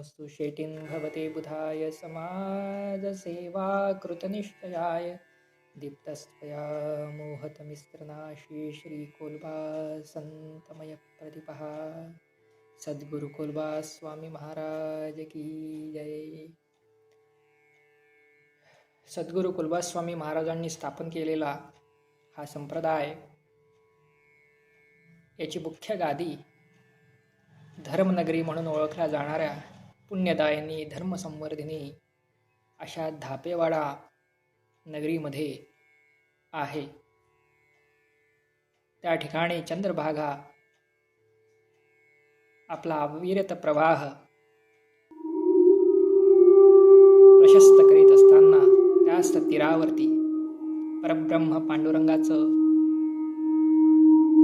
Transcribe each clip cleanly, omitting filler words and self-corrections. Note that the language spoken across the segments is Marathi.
सुशेटिं भवते बुधाय समाजसेवाकृतनिश्चयाय दीप्तस्त्वया मोहतमिस्त्रनाशी श्रीकोल्बा संतमयप्रदीपः। सद्गुरु कोल्बा स्वामी महाराज की जय। सद्गुरु कोल्बा स्वामी महाराजांनी स्थापन केलेला हा संप्रदाय, याची मुख्य गादी धर्मनगरी म्हणून ओळखल्या जाणाऱ्या पुण्यदायिनी धर्मसंवर्धिनी अशा धापेवाडा नगरीमध्ये आहे. त्या ठिकाणी चंद्रभागा आपला अविरत प्रवाह प्रशस्त करीत असताना त्याच तीरावरती परब्रह्म पांडुरंगाचं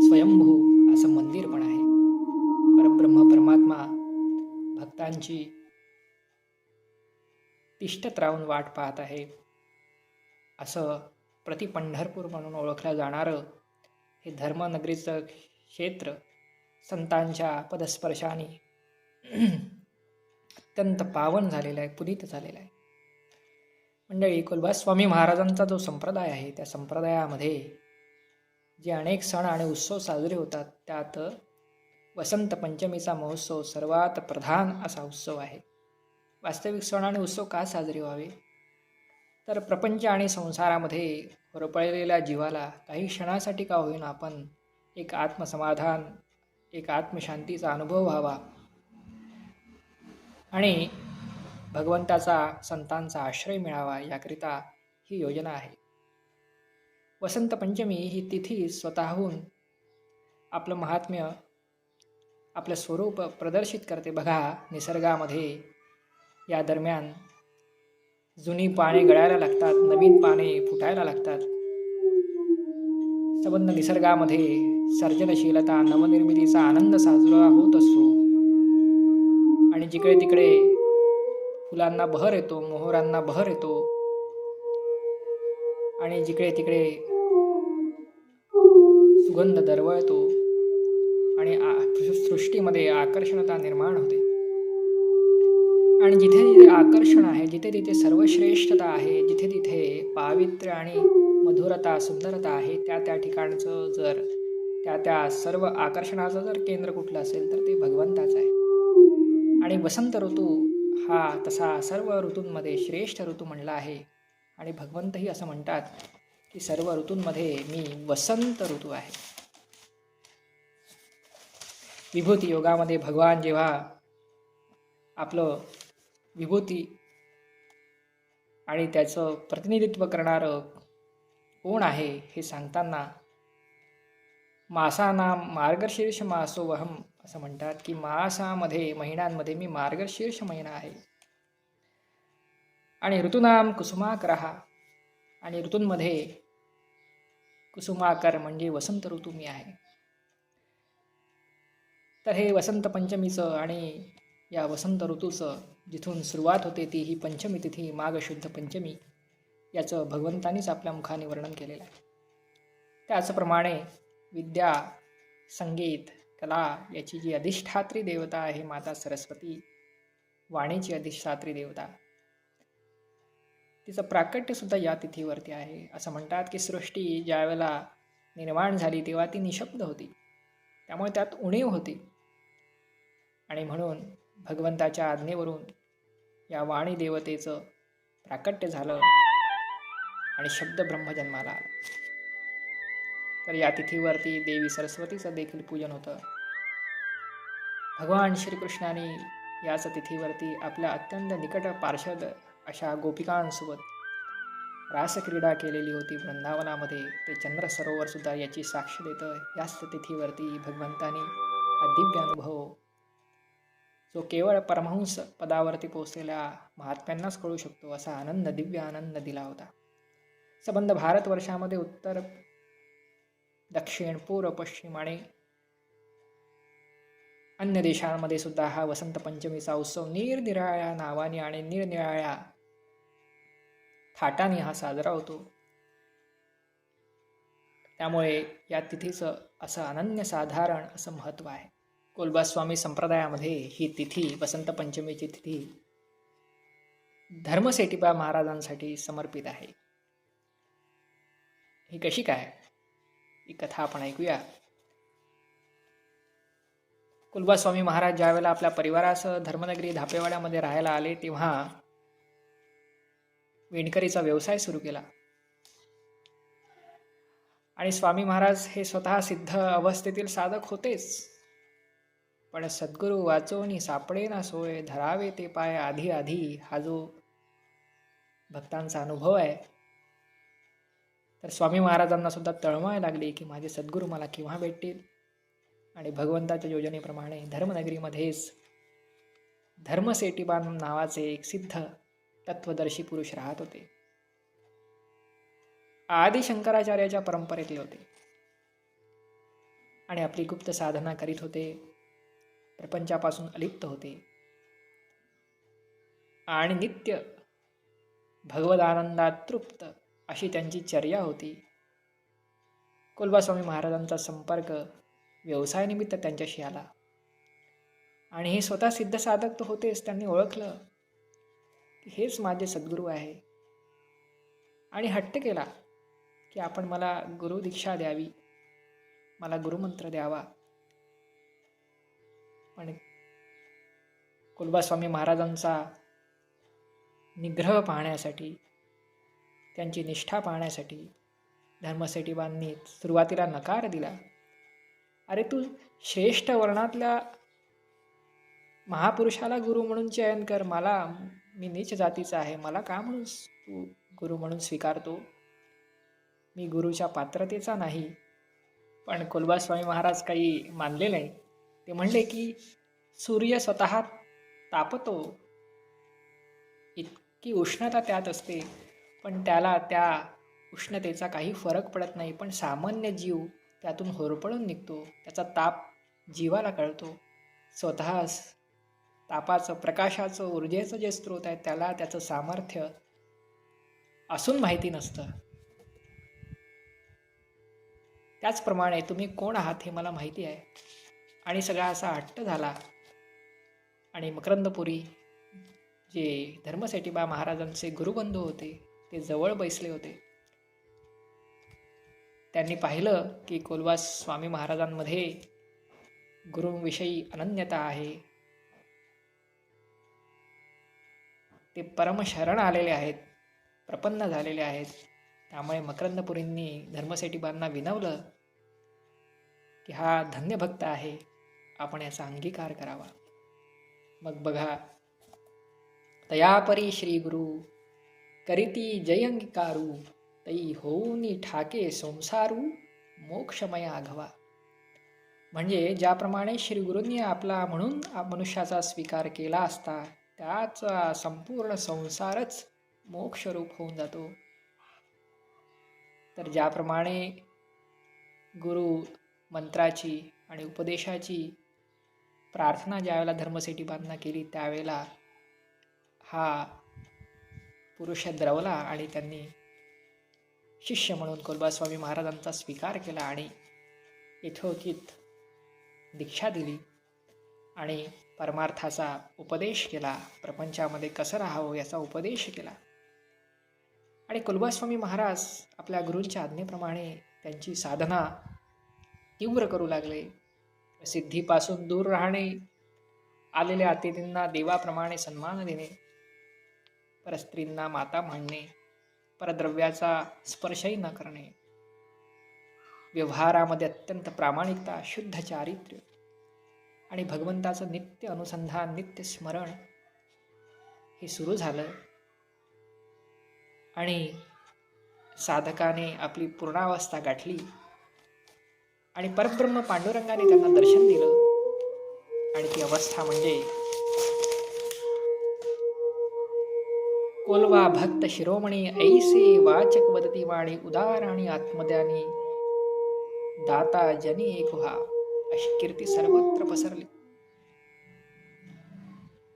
स्वयंभू असं मंदिर पण आहे. परब्रह्म परमात्मा भक्तांची तिष्ठत राहून वाट पाहत आहे. असं प्रतिपंढरपूर म्हणून ओळखलं जाणारं हे धर्मनगरीचं क्षेत्र संतांच्या पदस्पर्शाने अत्यंत पावन झालेलं आहे, पुनीत झालेलं आहे. मंडळी, कोल्बा स्वामी महाराजांचा जो संप्रदाय आहे, त्या संप्रदायामध्ये जे अनेक सण आणि उत्सव साजरे होतात, त्यात वसंत पंचमीचा महोत्सव सर्वात प्रधान असा उत्सव आहे. वास्तविक सण आणि उत्सव का साजरे व्हावे, तर प्रपंच आणि संसारामध्ये होरपळलेल्या जीवाला काही क्षणासाठी का होईना आपण एक आत्मसमाधान, एक आत्मशांतीचा अनुभव व्हावा आणि भगवंताचा, संतांचा आश्रय मिळावा, याकरिता ही योजना आहे. वसंत पंचमी ही तिथी स्वतःहून आपलं महात्म्य, आपलं स्वरूप प्रदर्शित करते. बघा, निसर्गामध्ये या दरम्यान जुनी पाने गळायला लागतात, नवीन पाने फुटायला लागतात. संबंध निसर्गामध्ये सर्जनशीलता, नवनिर्मितीचा आनंद साजरा होत असतो आणि जिकडे तिकडे फुलांना बहर येतो, मोहरांना बहर येतो आणि जिकडे तिकडे सुगंध दरवळतो आणि सृष्टीमध्ये आकर्षणता निर्माण होते. आणि जिथे जिथे आकर्षण आहे, जिथे तिथे सर्वश्रेष्ठता आहे, जिथे तिथे पावित्र्य आणि मधुरता, सुंदरता आहे, त्या ठिकाणचं जर त्या सर्व आकर्षणाचं जर केंद्र कुठलं असेल तर ते भगवंताचं आहे. आणि वसंत ऋतू हा तसा सर्व ऋतूंमध्ये श्रेष्ठ ऋतू म्हणला आहे. आणि भगवंतही असं म्हणतात की सर्व ऋतूंमध्ये मी वसंत ऋतू आहे. विभूती योगामध्ये भगवान जेव्हा आपलं विभूती आणि त्याचं प्रतिनिधित्व करणारं कोण आहे हे सांगताना मासानाम मार्गशीर्ष मासोवहम असं म्हणतात की मासामध्ये, महिन्यांमध्ये मी मार्गशीर्ष महिना आहे. आणि ऋतूनाम कुसुमाकरः, आणि ऋतूंमध्ये कुसुमाकर म्हणजे वसंत ऋतू मी आहे. तर हे वसंत पंचमीचं आणि या वसंत ऋतूचं जिथून सुरुवात होते ती ही पंचमी तिथी, माघ शुद्ध पंचमी, याचं भगवंतानीच आपल्या मुखाने वर्णन केलेलं आहे. त्याचप्रमाणे विद्या, संगीत, कला याची जी अधिष्ठात्री देवता आहे माता सरस्वती, वाणीची अधिष्ठात्री देवता, तिचं प्राकट्यसुद्धा या तिथीवरती आहे. असं म्हणतात की सृष्टी ज्यावेळेला निर्माण झाली तेव्हा ती निशब्द होती, त्यामुळे त्यात उणीव होती. आणि म्हणून भगवंताच्या आज्ञेवरून या वाणी देवतेचं प्राकट्य झालं आणि शब्द ब्रह्म जन्माला आला. तर या तिथीवरती देवी सरस्वतीचं देखील पूजन होतं. भगवान श्रीकृष्णाने याच तिथीवरती आपल्या अत्यंत निकट पार्षद अशा गोपिकांसोबत रासक्रीडा केलेली होती वृंदावनामध्ये. ते चंद्र सरोवरसुद्धा याची साक्ष देतं. याच तिथीवरती भगवंतानी हा दिव्य अनुभव, जो केवळ परमहंस पदावरती पोहोचलेल्या महात्म्यांनाच कळू शकतो, असा आनंद, दिव्य आनंद दिला होता. संबंध भारतवर्षामध्ये उत्तर, दक्षिण, पूर्व, पश्चिम आणि अन्य देशांमध्ये सुद्धा हा वसंत पंचमीचा उत्सव निरनिराळ्या नावाने आणि निरनिराळ्या थाटाने हा साजरा होतो. त्यामुळे या तिथीचं असं अनन्यसाधारण असं महत्त्व आहे. कोलबास्वामी संप्रदायामध्ये ही तिथी, वसंत पंचमीची तिथी, धर्मसेटिबा महाराजांसाठी समर्पित आहे. ही कशी काय, ही कथा आपण ऐकूया. कुलबास्वामी महाराज ज्यावेळेला आपल्या परिवारासह धर्मनगरी धापेवाड्यामध्ये राहायला आले तेव्हा विणकरीचा व्यवसाय सुरू केला. आणि स्वामी महाराज हे स्वतः सिद्ध अवस्थेतील साधक होतेच, पण सद्गुरू वाचोनी सापडे ना सोय, धरावे ते पाय आधी आधी, हा जो भक्तांचा अनुभव आहे. तर स्वामी महाराजांना सुद्धा तळमळ लागली की माझे सद्गुरू मला केव्हा भेटतील. आणि भगवंताच्या योजनेप्रमाणे धर्मनगरीमध्येच धर्मसेटिबा नावाचे एक सिद्ध तत्वदर्शी पुरुष राहत होते. आदि शंकराचार्याच्या परंपरेतले होते आणि आपली गुप्त साधना करीत होते, प्रपंचापासून अलिप्त होते आणि नित्य भगवदानंदात तृप्त अशी त्यांची चर्या होती. कोलबास्वामी महाराजांचा संपर्क व्यवसायानिमित्त त्यांच्याशी आला आणि हे स्वतः सिद्ध साधक तर होतेच. त्यांनी ओळखलं की हेच माझे सद्गुरू आहे आणि हट्ट केला की आपण मला गुरु दीक्षा द्यावी, मला गुरुमंत्र द्यावा. पण कोलबास्वामी महाराजांचा निग्रह पाहण्यासाठी, त्यांची निष्ठा पाहण्यासाठी धर्मसेटिबांनी सुरुवातीला नकार दिला. अरे तू श्रेष्ठ वर्णातल्या महापुरुषाला गुरु म्हणून चयन कर, मी नीच जातीचा आहे, मला का म्हणून तू गुरु म्हणून स्वीकारतो, मी गुरुच्या पात्रतेचा नाही. पण कोलबास्वामी महाराज काही मानले नाही. ते म्हणले की सूर्य स्वतः तापतो, इतकी उष्णता त्यात असते, पण त्याला त्या उष्णतेचा काही फरक पडत नाही. पण सामान्य जीव त्यातून होरपळून निघतो, त्याचा ताप जीवाला कळतो. स्वतः तापाचं, प्रकाशाचं, ऊर्जेचं जे स्रोत आहे त्याला त्याचं सामर्थ्य असून माहिती नसतं. त्याचप्रमाणे तुम्ही कोण आहात हे मला माहिती आहे. आणि सगळा असा हट्ट झाला. आणि मकरंदपुरी जे धर्मसेटिबा महाराजांचे गुरुबंधू होते ते जवळ बैसले होते. त्यांनी पाहिलं की कोलबास्वामी महाराजांमध्ये गुरुविषयी अनन्यता आहे, ते परमशरण आलेले आहेत, प्रपन्न झालेले आहेत. त्यामुळे मकरंदपुरींनी धर्मसेटिबांना विनवलं की हा धन्य भक्त आहे, आपण याचा अंगीकार करावा. मग बघा, तयापरी श्री गुरु करीती जय अंगीकारू, तई होऊनी ठाके संसारू, मोक्षमय आघवा. म्हणजे ज्याप्रमाणे श्री गुरूंनी आपला म्हणून मनुष्याचा स्वीकार केला असता, त्याचा संपूर्ण संसारच मोक्षरूप होऊन जातो. तर ज्याप्रमाणे गुरु मंत्राची आणि उपदेशाची प्रार्थना ज्यावेळेला धर्मसेटिबांना केली, त्यावेळेला हा पुरुष द्रवला आणि त्यांनी शिष्य म्हणून कोलबास्वामी महाराजांचा स्वीकार केला आणि यथोचित दीक्षा दिली आणि परमार्थाचा उपदेश केला, प्रपंचामध्ये कसं राहावं याचा उपदेश केला. आणि कोलबास्वामी महाराज आपल्या गुरूंच्या आज्ञेप्रमाणे त्यांची साधना तीव्र करू लागले. सिद्धीपासून दूर राहणे, आलेल्या अतिथींना देवाप्रमाणे सन्मान देणे, परस्त्रींना माता म्हणणे, परद्रव्याचा स्पर्शही न करणे, व्यवहारामध्ये अत्यंत प्रामाणिकता, शुद्ध चारित्र्य आणि भगवंताचं नित्य अनुसंधान, नित्य स्मरण हे सुरू झालं. आणि साधकाने आपली पूर्णावस्था गाठली आणि परब्रह्म पांडुरंगाने त्यांना दर्शन दिलं. आणि ती अवस्था म्हणजे कोलवा भक्त शिरोमणी ऐसे वाचक वदती वाणी, उदाराणी आत्मद्यानी दाता जनी एकुहा, अशी कीर्ती सर्वत्र पसरली.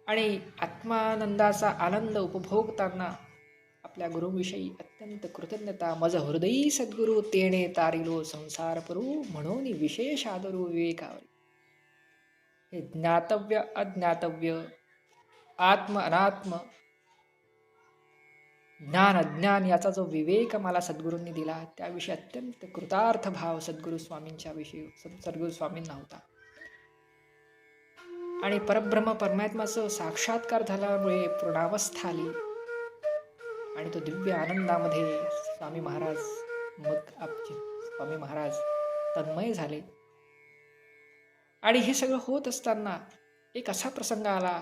आणि आत्मानंदाचा आनंद उपभोगताना आपल्या गुरुविषयी अत्यंत कृतज्ञता, मज हृदयी सद्गुरु तेणे तारिलो संसार परू, म्हणून विशेष आदरू विवेकावरी. हे ज्ञातव्य अज्ञातव्य, आत्म अनात्म, ज्ञान अज्ञान याचा जो विवेक मला सद्गुरूंनी दिला, त्याविषयी अत्यंत कृतार्थ भाव सद्गुरू स्वामींच्या विषयी सद्गुरू स्वामींना होता. आणि परब्रह्म परमात्म्याचं साक्षात्कार झाल्यामुळे पूर्णावस्था आली आणि तो दिव्य आनंदामध्ये स्वामी महाराज स्वामी महाराज तन्मय झाले. आणि हे सगळं होत असताना एक असा प्रसंग आला.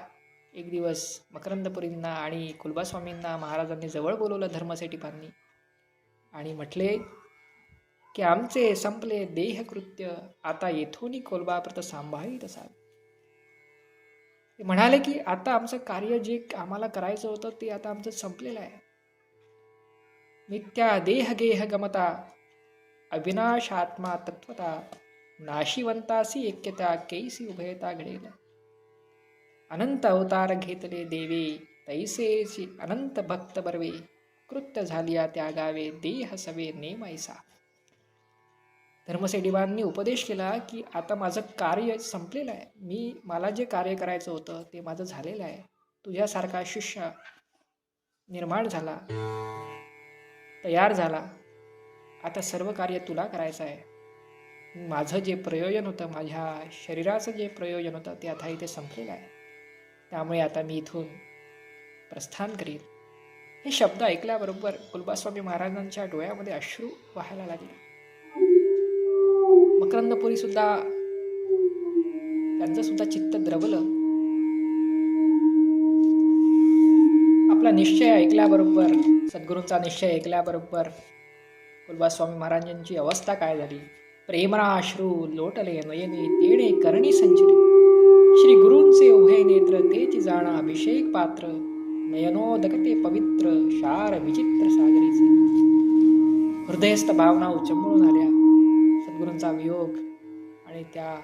एक दिवस मकरंदपुरींना आणि कुलबास्वामींना महाराजांनी जवळ बोलवलं धर्मसेठीपांनी आणि म्हटले की आमचे संपले देहकृत्य, आता येथून कोलबाप्रत सांभाळीत असाल. ते म्हणाले की आता आमचं कार्य जे आम्हाला करायचं होतं ते आता आमचं संपलेलं आहे. मिथ्या देह गेह गमता, अविनाश आत्मा तत्वता, नाशिवंतासी ऐक्यता, कैसी उभयता घडेल. अनंत अवतार घेतले देवे, तैसेची अनंत भक्त बरवे, कृत्य झालिया त्यागावे, देह सवे नेमैसा. धर्मसेठीबांनी उपदेश केला की आता माझं कार्य संपलेलं आहे. मला जे कार्य करायचं होतं ते माझं झालेलं आहे. तुझ्यासारखा शिष्य निर्माण झाला, तयार झाला. आता सर्व कार्य तुला करायचं आहे. माझं जे प्रयोजन होतं, माझ्या शरीराचं जे प्रयोजन होतं ते आता इथे संपलेलं आहे. त्यामुळे आता मी इथून प्रस्थान करीन. हे शब्द ऐकल्याबरोबर कुलबास्वामी महाराजांच्या डोळ्यामध्ये अश्रू वाहायला लागले. मकरंदपुरी सुद्धा, त्यांचं सुद्धा चित्त द्रवलं. आपला निश्चय ऐकल्याबरोबर, सद्गुरूंचा निश्चय ऐकल्याबरोबर कुलबास्वामी महाराजांची अवस्था काय झाली. प्रेमनाश्रू लोटले नयनी, तेणे करणी संचरी, श्री गुरूंचे उभय नेत्र, तेची जाणा अभिषेक पात्र, नयनोदकते पवित्र, शार विचित्र सागरीचे. हृदयस्थ भावना उचंबळून आल्या. सद्गुरूंचा वियोग आणि त्या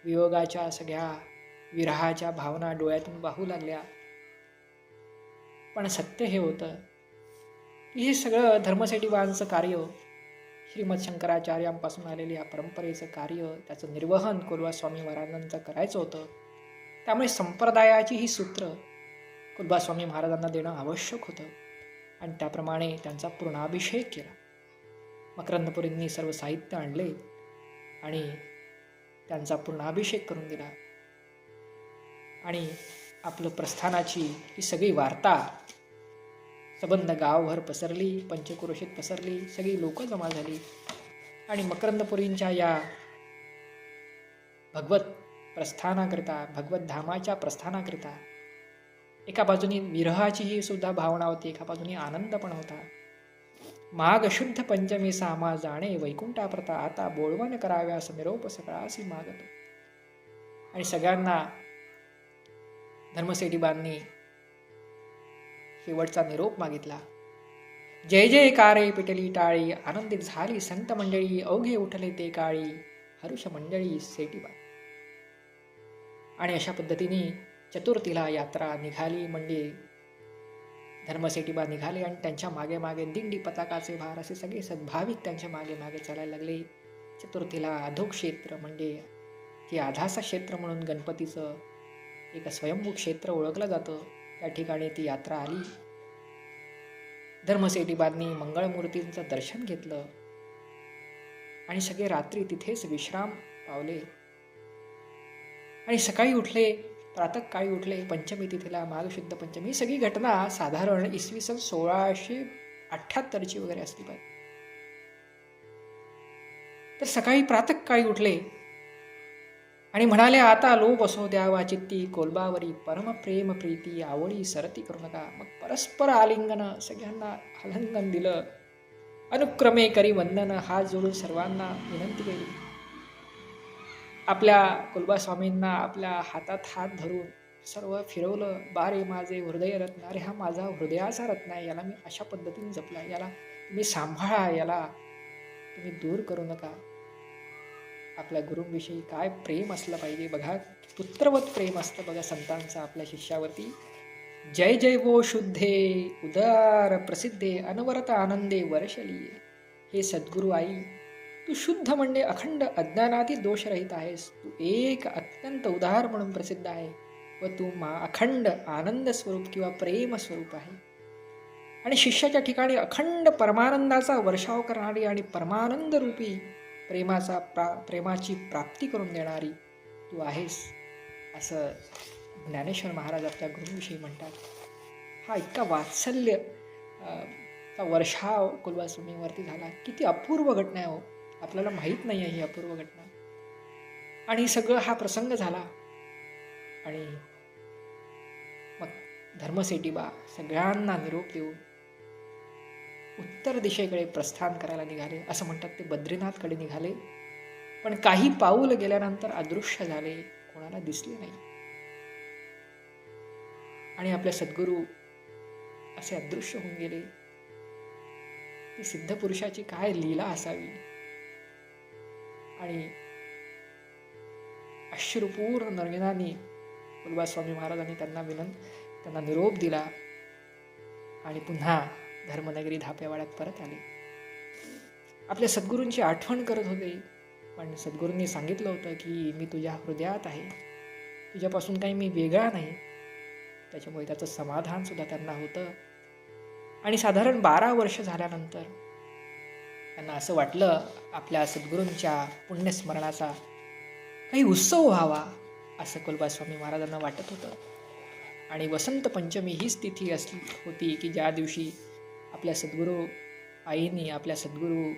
वियोगाच्या सगळ्या विरहाच्या भावना डोळ्यातून वाहू लागल्या. पण सत्य हे होतं की हे सगळं धर्मसेठीबांचं कार्य, श्रीमद शंकराचार्यांपासून आलेल्या परंपरेचं कार्य, त्याचं निर्वहन कुलबास्वामी महाराजांचं करायचं होतं. त्यामुळे संप्रदायाची ही सूत्र कुलबास्वामी महाराजांना देणं आवश्यक होतं आणि त्याप्रमाणे त्यांचा पूर्णाभिषेक केला. मकरंदपुरींनी सर्व साहित्य आणले आणि त्यांचा पूर्णाभिषेक करून दिला. आणि आपलं प्रस्थानाची ही सगळी वार्ता सबंध गावभर पसरली, पंचक्रोशीत पसरली. सगळी लोक जमा झाली आणि मकरंदपुरींच्या या भगवत प्रस्थानाकरिता, भगवत धामाच्या प्रस्थानाकरिता एका बाजूनी विरहाची ही सुद्धा भावना होती, एका बाजूनी आनंद पण होता. माघ शुद्ध पंचमी सामा, जाणे वैकुंठाप्रता, आता बोळवण कराव्यास निरोप सगळासी मागतो. आणि सगळ्यांना धर्मसेठीबांनी शेवटचा निरोप मागितला. जय जयकारे पिटली टाळी, आनंदित झाली संत मंडळी, अवघे उठले ते काळी, हरुष मंडळी सेठीबा. आणि अशा पद्धतीने चतुर्थीला यात्रा निघाली. म्हणजे धर्मसेठीबा निघाले आणि त्यांच्या मागे मागे दिंडी, पताकाचे भार असे सगळे सद्भाविक त्यांच्या मागे मागे चालायला लागले. चतुर्थीला अधोक्षेत्र म्हणजे जे आधासा क्षेत्र म्हणून गणपतीचं एक स्वयंभू क्षेत्र ओळखलं जातं, त्या ठिकाणी ती यात्रा आली. धर्मसेठीबांनी मंगळमूर्तींचं दर्शन घेतलं आणि सगळे रात्री तिथेच विश्राम पावले. आणि सकाळी उठले, प्रातःकाळी उठले. पंचमी तिथीला माघशुद्ध पंचमी. ही सगळी घटना साधारण इसवी सन 1678 वगैरे असली पाहिजे. तर सकाळी प्रातःकाळी उठले आणि म्हणाले, आता लोभ असो द्यावा चित्ती, कोलबावरी परम प्रेम प्रीती, आवडी सरती करू नका. मग परस्पर आलिंगन, सगळ्यांना आलिंगन दिलं. अनुक्रमे करी वंदन, हात जोडून सर्वांना विनंती केली. आपल्या कुलबास्वामींना आपल्या हातात हात धरून सर्व फिरवलं. बारे माझे हृदय रत्न, अरे हा माझा हृदयाचा रत्न आहे, याला मी अशा पद्धतीने जपला, याला तुम्ही सांभाळा, याला तुम्ही दूर करू नका. आपल्या गुरूंविषयी काय प्रेम असलं पाहिजे बघा, पुत्रवत प्रेम असतं बघा संतांचं आपल्या शिष्यावरती. जय जय वो शुद्धे, उदार प्रसिद्धे, अनवरत आनंदे वर्षलिये. हे सद्गुरू आई, तू शुद्ध म्हणजे अखंड अज्ञानाती दोषरहित आहेस. तू एक अत्यंत उदार म्हणून प्रसिद्ध आहे व तू अखंड आनंद स्वरूप किंवा प्रेम स्वरूप आहे. आणि शिष्याच्या ठिकाणी अखंड परमानंदाचा वर्षाव करणारी आणि परमानंद रूपी प्रेमाची प्राप्ती करून देणारी तू आहेस, असं ज्ञानेश्वर महाराज आपल्या गुरुविषयी म्हणतात. हा इतका वात्सल्य चा वर्षाव कुलवासवामीवरती झाला. किती अपूर्व घटना आहे हो. आपल्याला माहीत नाही आहे ही अपूर्व घटना. आणि सगळं हा प्रसंग झाला आणि मग धर्मसेठीबा सगळ्यांना निरोप देऊन उत्तर दिशेकडे प्रस्थान करायला निघाले. असं म्हणतात ते बद्रीनाथकडे निघाले. पण काही पाऊल गेल्यानंतर अदृश्य झाले, कोणाला दिसले नाही. आणि आपले सद्गुरू असे अदृश्य होऊन गेले. ती सिद्ध पुरुषाची काय लीला असावी. आणि अश्रुपूर्ण नयनांनी कुलवासवामी महाराजांनी त्यांना निरोप दिला आणि पुन्हा धर्मनगरी धापेवाड्यात परत आले. आपल्या सद्गुरूंची आठवण करत होते. पण सद्गुरूंनी सांगितलं होतं की मी तुझ्या हृदयात आहे, तुझ्यापासून काही मी वेगळा नाही. त्याच्यामुळे त्याचं समाधान सुद्धा त्यांना होतं. आणि साधारण 12 वर्ष झाल्यानंतर त्यांना असं वाटलं आपल्या सद्गुरूंच्या पुण्यस्मरणाचा काही उत्सव व्हावा, असं कुलवासवामी महाराजांना वाटत होतं. आणि वसंत पंचमी हीच तिथी असली होती की ज्या दिवशी आपल्या सद्गुरू आईंनी, आपल्या सद्गुरू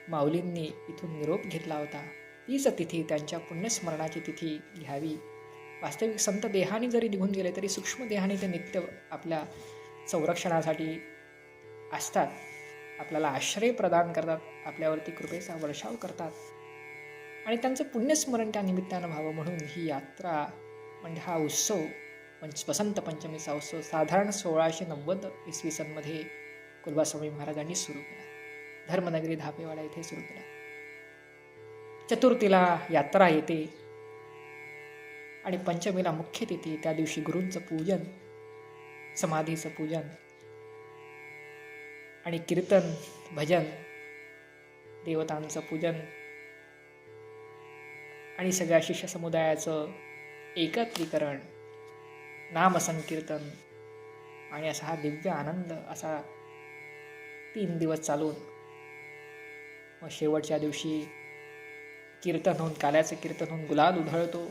माऊलींनी इथून निरोप घेतला होता. तीच तिथी, त्यांच्या पुण्यस्मरणाची तिथी घ्यावी. वास्तविक संत देहाने जरी निघून गेले तरी सूक्ष्म देहाने ते नित्य आपल्या संरक्षणासाठी असतात, आपल्याला आश्रय प्रदान करतात, आपल्यावरती कृपेचा वर्षाव करतात. आणि त्यांचं पुण्यस्मरण त्या निमित्तानं व्हावं म्हणून ही यात्रा म्हणजे हा उत्सव वसंत पंचमीचा उत्सव साधारण 1690 इसवी सनमध्ये कुलवासवामी महाराजांनी सुरू केला. धर्मनगरी धापेवाडा इथे सुरू केला. चतुर्थीला यात्रा येते आणि पंचमीला मुख्य तिथी. त्या दिवशी गुरूंचं पूजन, समाधीचं पूजन आणि कीर्तन, भजन, देवतांचं पूजन आणि सगळ्या शिष्य समुदायाचं एकत्रीकरण, नामसंकीर्तन आणि असा हा दिव्य आनंद असा 3 दिवस चालून मग शेवटच्या दिवशी कीर्तन होऊन, काल्याचं कीर्तन होऊन गुलाल उधळतो.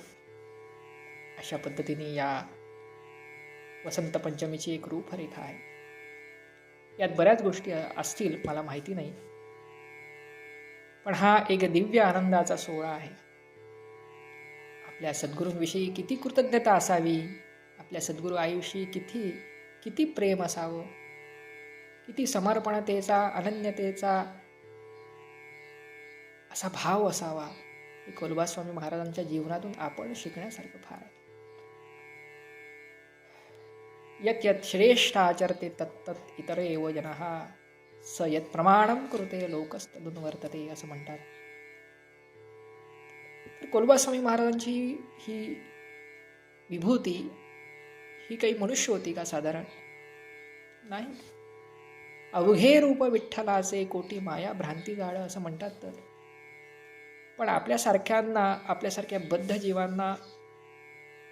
अशा पद्धतीने या वसंत पंचमीची एक रूपरेखा आहे. यात बऱ्याच गोष्टी असतील, मला माहिती नाही, पण हा एक दिव्य आनंदाचा सोहळा आहे. आपल्या सद्गुरूंविषयी किती कृतज्ञता असावी, आपल्या सद्गुरू आईविषयी किती प्रेम असावं, किती समर्पणतेचा, अनन्यतेचा असा भाव असावा. हे कुलवासवामी महाराजांच्या जीवनातून आपण शिकण्यासारखं फार आहे. यत् यत् श्रेष्ठ आचरते तत्तत् इतरे एव जनः स यत् प्रमाणं कुरुते लोकस्तदनुवर्तते, असं म्हणतात. तर कुलवासवामी महाराजांची ही विभूती ही काही मनुष्य होती का साधारण? नाही. अवघे रूप विठ्ठलाचे कोटी माया भ्रांती जाळ, असं म्हणतात. तर पण आपल्यासारख्या बद्ध जीवांना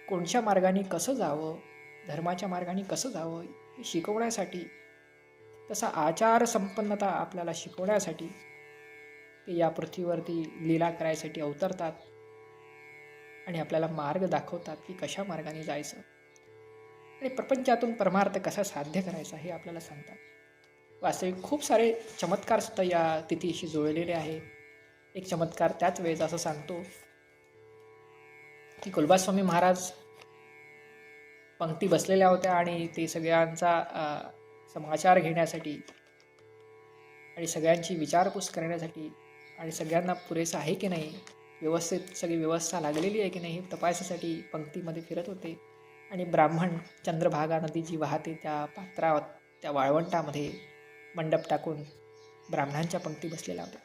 कोणत्या मार्गाने कसं जावं, धर्माच्या मार्गाने कसं जावं हे शिकवण्यासाठी, तसा आचार संपन्नता आपल्याला शिकवण्यासाठी ते या पृथ्वीवरती लीला करायसाठी अवतरतात आणि आपल्याला मार्ग दाखवतात की कशा मार्गाने जायचं आणि प्रपंचातून परमार्थ कसा साध्य करायचा हे आपल्याला सांगतात. वास्तविक खूप सारे चमत्कार सुद्धा या तिथीशी जुळलेले आहे. एक चमत्कार त्याच वेळेस असं सांगतो की कुलवासवामी महाराज पंक्ती बसलेल्या होत्या आणि ते सगळ्यांचा समाचार घेण्यासाठी आणि सगळ्यांची विचारपूस करण्यासाठी आणि सगळ्यांना पुरेसं आहे की नाही, व्यवस्थित सगळी व्यवस्था लागलेली आहे की नाही हे तपासासाठी पंक्तीमध्ये फिरत होते. आणि ब्राह्मण चंद्रभागा नदी जी वाहते त्या वाळवंटामध्ये मंडप टाकून ब्राह्मणांच्या पंक्ती बसलेल्या होत्या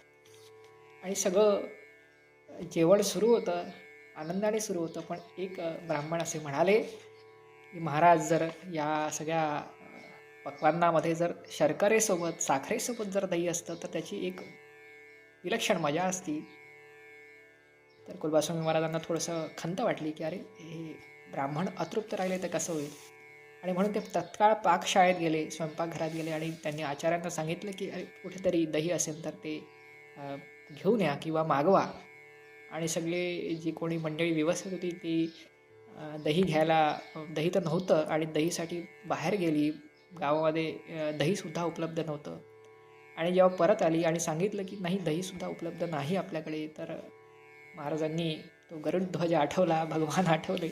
आणि सगळं जेवण सुरू होतं, आनंदाने सुरू होतं. पण एक ब्राह्मण असे म्हणाले की महाराज, जर या सगळ्या पक्वान्नामध्ये जर शर्करेसोबत, साखरेसोबत जर दही असतं तर त्याची एक विलक्षण मजा असती. तर कुलबास्वामी महाराजांना थोडंसं खंत वाटली की अरे हे ब्राह्मण अतृप्त राहिले तर कसं होईल. आणि म्हणून ते तत्काळ पाकशाळेत गेले, स्वयंपाकघरात गेले आणि त्यांनी आचार्यांना सांगितलं की अरे कुठेतरी दही असेल तर ते घेऊन या किंवा मागवा. आणि सगळे जी कोणी मंडळी व्यवस्थित होती ती दही घ्यायला, दही तर नव्हतं आणि दहीसाठी बाहेर गेली. गावामध्ये दहीसुद्धा उपलब्ध नव्हतं. आणि जेव्हा परत आली आणि सांगितलं की नाही दहीसुद्धा उपलब्ध नाही आपल्याकडे, तर महाराजांनी तो गरुड ध्वज आठवला, भगवान आठवले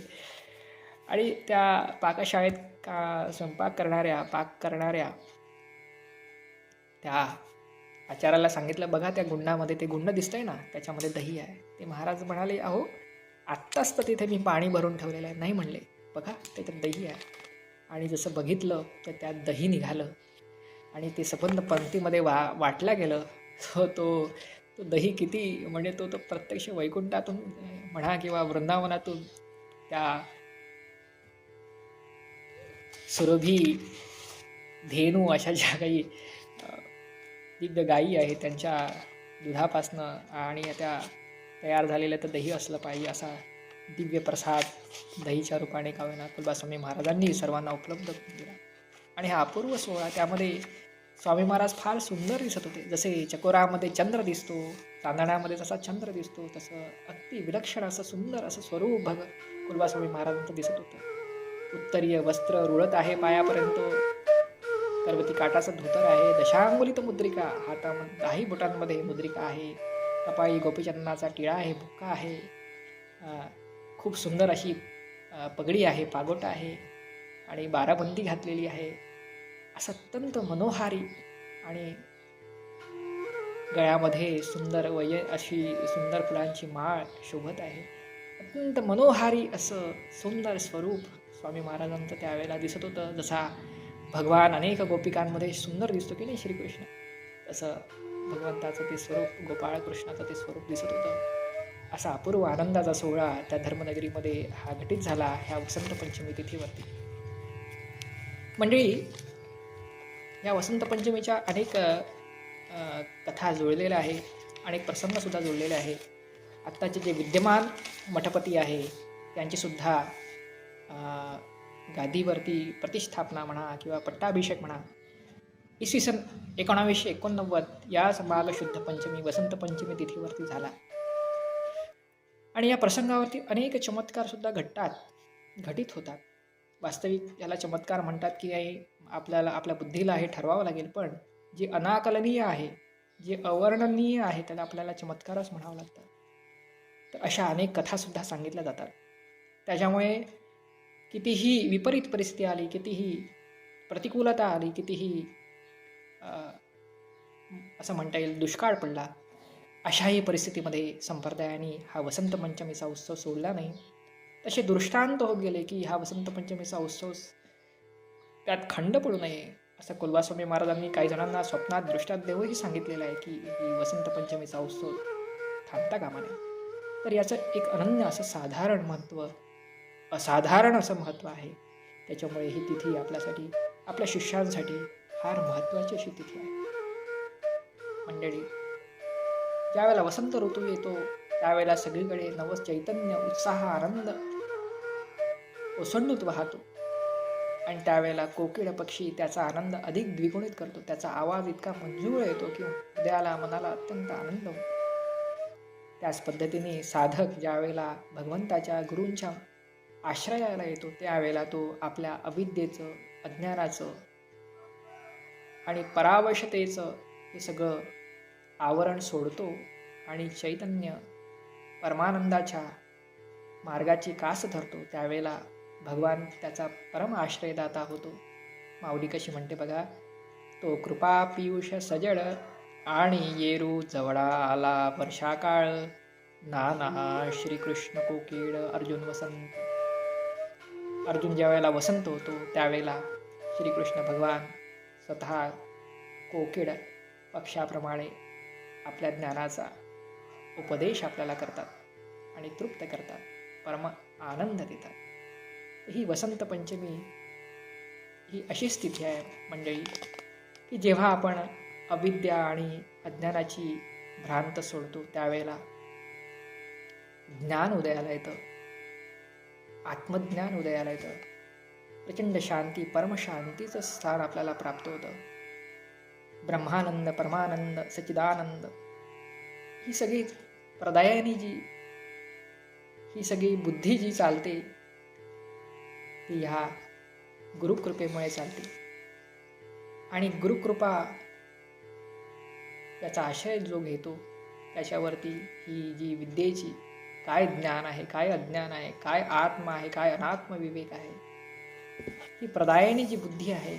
आणि त्या पाकशाळेत स्वयंपाक करणाऱ्या, पाक करणाऱ्या त्या आचार्याला सांगितलं, बघा त्या गुंडामध्ये ते गुंड दिसतंय ना, त्याच्यामध्ये दही आहे. ते महाराज म्हणाले, अहो आत्ताच तर तिथे मी पाणी भरून ठेवलेलं आहे. नाही म्हणले, बघा त्याच्यात दही आहे. आणि जसं बघितलं तर त्यात दही निघालं आणि ते सबंध पंक्तीमध्ये वाटलं गेलं. तो दही किती म्हणजे तो प्रत्यक्ष वैकुंठातून म्हणा किंवा वृंदावनातून त्या सुरभी, धेनू अशा ज्या काही दिव्य गायी आहेत त्यांच्या दुधापासनं आणि त्या तयार झालेलं तर दही असलं पाहिजे असा दिव्य प्रसाद दहीच्या रूपाने कावेना कुलबास्वामी महाराजांनी सर्वांना उपलब्ध करून दिला. आणि हा अपूर्व सोहळा, त्यामध्ये स्वामी महाराज फार सुंदर दिसत होते. जसे चकोरामध्ये चंद्र दिसतो, चांदण्यामध्ये जसा चंद्र दिसतो, तसं अगदी विलक्षण असं सुंदर असं स्वरूप कुलबास्वामी महाराजांचं दिसत होतं. उत्तरीय वस्त्र रुळत आहे पायापर्यंत, करवती काटाचं धोतर आहे, दशांगुलित मुद्रिका, हातामध्ये 10 बोटांमध्ये मुद्रिका आहे, कपाळी गोपीचंदनाचा टिळा आहे, बुक्का आहे, खूप सुंदर अशी पगडी आहे, पागोटा आहे आणि बाराबंदी घातलेली आहे. असं अत्यंत मनोहारी आणि गळ्यामध्ये सुंदर अशी सुंदर फुलांची माळ शोभत आहे. अत्यंत मनोहारी असं सुंदर स्वरूप स्वामी महाराजांचं त्यावेळेला दिसत होतं. जसा भगवान अनेक गोपिकांमध्ये सुंदर दिसतो की नाही श्रीकृष्ण, तसं भगवंताचं ते स्वरूप, गोपाळ कृष्णाचं ते स्वरूप दिसत होतं. असा अपूर्व आनंदाचा सोहळा त्या धर्मनगरीमध्ये हा घटित झाला ह्या वसंत पंचमी तिथीवरती. मंडळी, या वसंत पंचमीच्या अनेक कथा जुळलेल्या आहे, अनेक प्रसंगसुद्धा जुळलेले आहे. आत्ताचे जे विद्यमान मठपती आहे त्यांचीसुद्धा गादीवरती प्रतिष्ठापना म्हणा किंवा पट्टाभिषेक म्हणा इसवी सन 1989 याच माघ शुद्ध पंचमी वसंत पंचमी तिथीवरती झाला. आणि या प्रसंगावरती अनेक चमत्कारसुद्धा घटित होतात. वास्तविक याला चमत्कार म्हणतात की आपल्याला आपल्या बुद्धीला हे ठरवावं लागेल, पण जे अनाकलनीय आहे, जे अवर्णनीय आहे त्याला आपल्याला चमत्कारच म्हणावं लागतं. तर अशा अनेक कथासुद्धा सांगितल्या जातात. त्याच्यामुळे कितीही विपरीत परिस्थिती आली, कितीही प्रतिकूलता आली, कितीही असं म्हणता येईल दुष्काळ पडला, अशाही परिस्थितीमध्ये संप्रदायाने हा वसंत पंचमीचा उत्सव सोडला नाही. तसे दृष्टांत होत गेले की हा वसंत पंचमीचा उत्सव त्यात खंड पडू नये असं कुलबास्वामी महाराजांनी काही जणांना स्वप्नात दृष्टांत देऊही सांगितलेलं आहे की ही वसंत पंचमीचा उत्सव थांबता कामा नये. तर याचं एक अनन्य असं साधारण महत्त्व, असाधारण असं महत्त्व आहे. त्याच्यामुळे ही तिथी आपल्यासाठी, आपल्या शिष्यांसाठी फार महत्त्वाची अशी तिथी आहे. मंडळी, ज्यावेळेला वसंत ऋतू येतो त्यावेळेला सगळीकडे नव चैतन्य, उत्साह, आनंद ओसंडून वाहतो आणि त्यावेळेला कोकिळ पक्षी त्याचा आनंद अधिक द्विगुणित करतो. त्याचा आवाज इतका मंजूळ येतो की हृदयाला, मनाला अत्यंत आनंद होतो. त्याच पद्धतीने साधक ज्यावेळेला भगवंताच्या, गुरूंच्या आश्रयाला येतो त्यावेळेला तो आपल्या अविद्येचं, अज्ञानाचं आणि परावशतेचं हे सगळं आवरण सोडतो आणि चैतन्य परमानंदाच्या मार्गाची कास धरतो. त्यावेळेला भगवान त्याचा परम आश्रयदाता होतो. माऊली कशी म्हणते बघा, तो कृपा पियुष सजळ आणि येरू जवळा आला वर्षाकाळ, नाना श्रीकृष्ण कोकिळ अर्जुन वसंत. अर्जुन ज्या वेळेला वसंत होतो त्यावेळेला श्रीकृष्ण भगवान स्वतः कोकिळ पक्षाप्रमाणे आपल्या ज्ञानाचा उपदेश आपल्याला करतात आणि तृप्त करतात, परम आनंद देतात. ही वसंत पंचमी ही अशी स्थिती आहे मंडळी की जेव्हा आपण अविद्या आणि अज्ञानाची भ्रांत सोडतो त्यावेळेला ज्ञान उदयाला येतं, आत्मज्ञान उदयाला येतं, प्रचंड शांती, परमशांतीचं स्थान आपल्याला प्राप्त होतं. ब्रह्मानंद, परमानंद, सच्चिदानंद ही सगळी प्रदायानी ही सगळी बुद्धी जी चालते ती ह्या गुरुकृपेमुळे चालते. आणि गुरुकृपा याचा आशय जो घेतो त्याच्यावरती ही जी विद्येची काय ज्ञान आहे, काय अज्ञान आहे, काय आत्मा आहे, काय अनात्म विवेक आहे, ही प्रदायानी जी बुद्धी आहे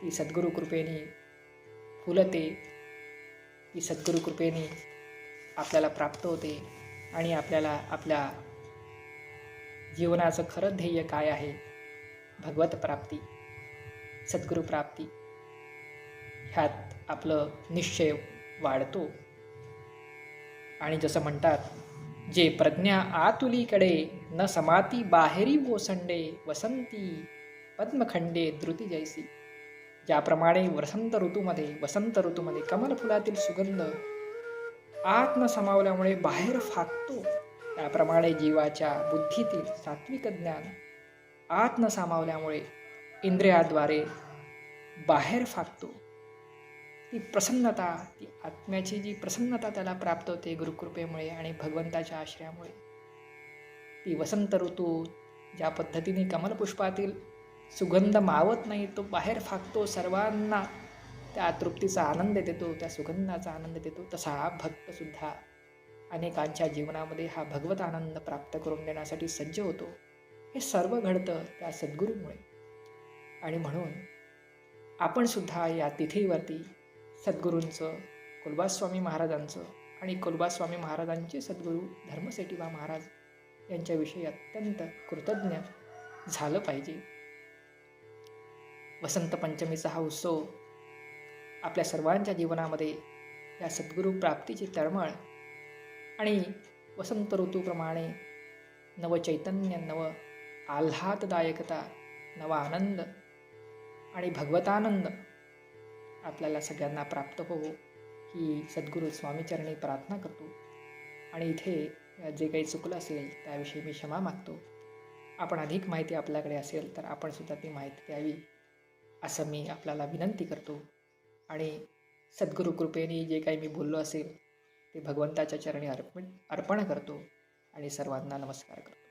ती सद्गुरु कृपेने फुलते, ती सद्गुरु कृपेने आपल्याला प्राप्त होते आणि आपल्याला आपल्या जीवनाचं खरं ध्येय काय आहे, भगवत प्राप्ती, सद्गुरु प्राप्ती, ह्यात आपलं निश्चय वाढतो. आणि जसं म्हणतात, जे प्रज्ञा आतुलीकडे न समाती बाहेरी ओसंडे वसंती पद्मखंडे द्रुती जैसी. ज्याप्रमाणे वसंत ऋतूमध्ये कमल फुलातील सुगंध आत न समावल्यामुळे बाहेर फाकतो, त्याप्रमाणे जीवाच्या बुद्धीतील सात्विक ज्ञान आत न सामावल्यामुळे इंद्रियाद्वारे बाहेर फाकतो. ती प्रसन्नता, ती आत्म्याची जी प्रसन्नता त्याला प्राप्त होते गुरुकृपेमुळे आणि भगवंताच्या आश्रयामुळे. ती वसंत ऋतू ज्या पद्धतीने कमलपुष्पातील सुगंध मावत नाही, तो बाहेर फाकतो, सर्वांना त्या तृप्तीचा आनंद देतो, त्या सुगंधाचा आनंद देतो, तसा हा भक्तसुद्धा अनेकांच्या जीवनामध्ये हा भगवत आनंद प्राप्त करून देण्यासाठी सज्ज होतो. हे सर्व घडतं त्या सद्गुरूमुळे. आणि म्हणून आपण सुद्धा या तिथीवरती सद्गुरूंचं, कुलबास्वामी महाराजांचं आणि कुलबास्वामी महाराजांचे सद्गुरू धर्मसेठीबा महाराज यांच्याविषयी अत्यंत कृतज्ञ झालं पाहिजे. वसंत पंचमीचा हा उत्सव आपल्या सर्वांच्या जीवनामध्ये या सद्गुरू प्राप्तीची तळमळ आणि वसंत ऋतूप्रमाणे नवचैतन्य, नव आल्हाददायकता, नवा आनंद आणि भगवतानंद आपल्याला सगळ्यांना प्राप्त होवो ही सद्गुरू स्वामीचरणी प्रार्थना करतो. आणि इथे जे काही चुकलं असेल त्याविषयी मी क्षमा मागतो. आपण अधिक माहिती आपल्याकडे असेल तर आपण सुद्धा ती माहिती द्यावी असं मी आपल्याला विनंती करतो. आणि सद्गुरू कृपेने जे काही मी बोललो असेल ते भगवंताच्या चरणी अर्पण करतो आणि सर्वांना नमस्कार करतो.